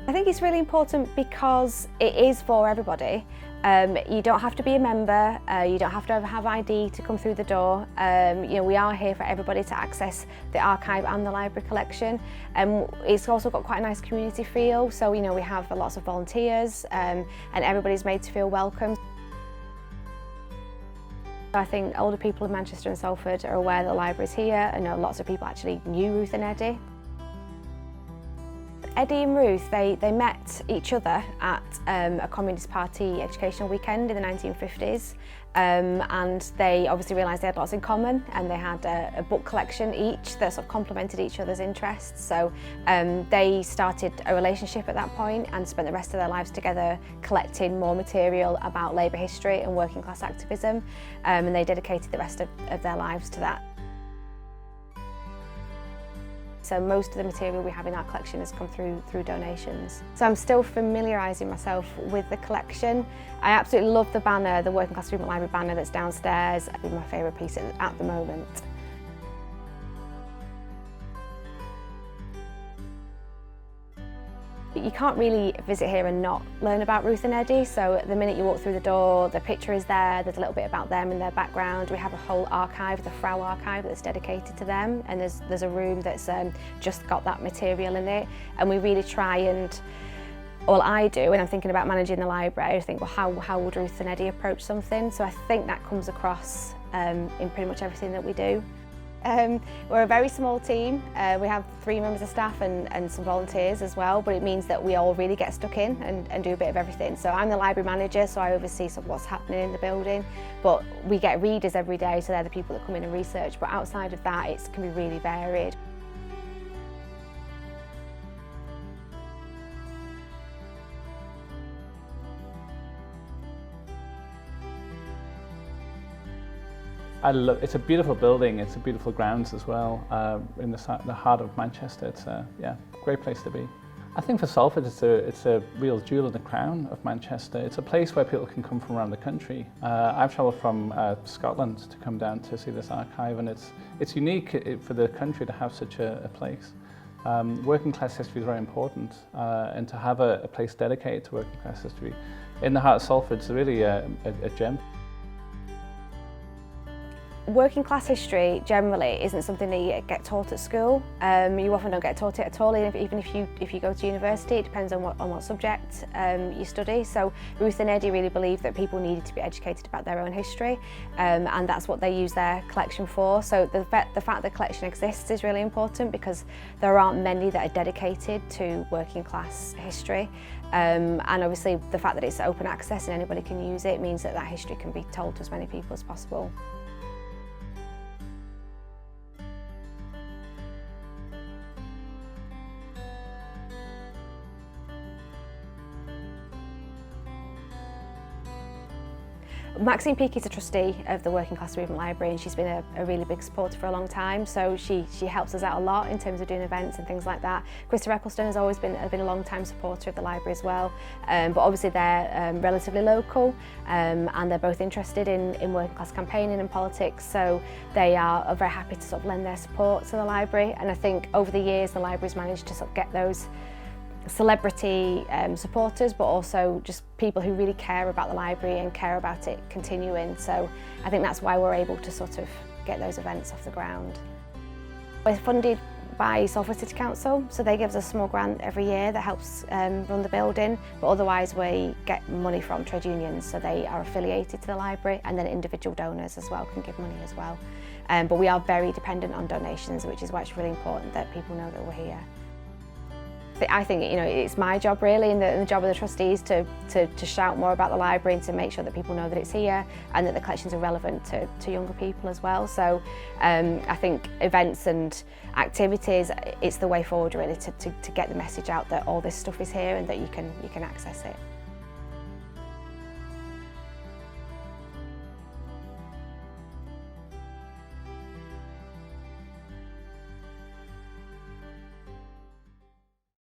I think it's really important because it is for everybody. You don't have to be a member, you don't have to have ID to come through the door. We are here for everybody to access the archive and the library collection. It's also got quite a nice community feel, so we have lots of volunteers and everybody's made to feel welcome. I think older people in Manchester and Salford are aware that the library's here. I know lots of people actually knew Ruth and Eddie. Eddie and Ruth, they met each other at a Communist Party educational weekend in the 1950s, and they obviously realised they had lots in common, and they had a book collection each that sort of complemented each other's interests. So they started a relationship at that point and spent the rest of their lives together collecting more material about Labour history and working class activism, and they dedicated the rest of their lives to that. So most of the material we have in our collection has come through donations. So I'm still familiarising myself with the collection. I absolutely love the banner, the Working Class Movement Library banner that's downstairs. It's my favourite piece at the moment. You can't really visit here and not learn about Ruth and Eddie, so the minute you walk through the door, the picture is there's a little bit about them and their background. We have a whole archive, the Frau archive, that's dedicated to them, and there's a room that's just got that material in it, and we really try and, all I do when I'm thinking about managing the library, I think, well, how would Ruth and Eddie approach something? So I think that comes across in pretty much everything that we do. We're a very small team. We have 3 members of staff and some volunteers as well, but it means that we all really get stuck in and do a bit of everything. So I'm the library manager, so I oversee sort of what's happening in the building, but we get readers every day, so they're the people that come in and research, but outside of that it can be really varied. It's a beautiful building, it's a beautiful grounds as well, in the heart of Manchester. It's a great place to be. I think for Salford it's a real jewel in the crown of Manchester. It's a place where people can come from around the country. I've travelled from Scotland to come down to see this archive, and it's unique for the country to have such a place. Working class history is very important, and to have a place dedicated to working class history in the heart of Salford is really a gem. Working class history generally isn't something that you get taught at school. You often don't get taught it at all, even if you go to university. It depends on what subject you study. So Ruth and Eddie really believed that people needed to be educated about their own history, and that's what they use their collection for. So the fact the collection exists is really important, because there aren't many that are dedicated to working class history. And obviously the fact that it's open access and anybody can use it means that history can be told to as many people as possible. Maxine Peake is a trustee of the Working Class Movement Library, and she's been a really big supporter for a long time, so she helps us out a lot in terms of doing events and things like that. Krista Eccleston has always been a long time supporter of the library as well, but obviously they're relatively local, and they're both interested in working class campaigning and politics, so they are very happy to sort of lend their support to the library. And I think over the years the library's managed to sort of get those celebrity supporters, but also just people who really care about the library and care about it continuing. So I think that's why we're able to sort of get those events off the ground. We're funded by Salford City Council, so they give us a small grant every year that helps run the building, but otherwise we get money from trade unions, so they are affiliated to the library, and then individual donors as well can give money as well. But we are very dependent on donations, which is why it's really important that people know that we're here. I think it's my job really, and the job of the trustees to shout more about the library and to make sure that people know that it's here and that the collections are relevant to younger people as well. So I think events and activities, it's the way forward really to get the message out that all this stuff is here and that you can access it.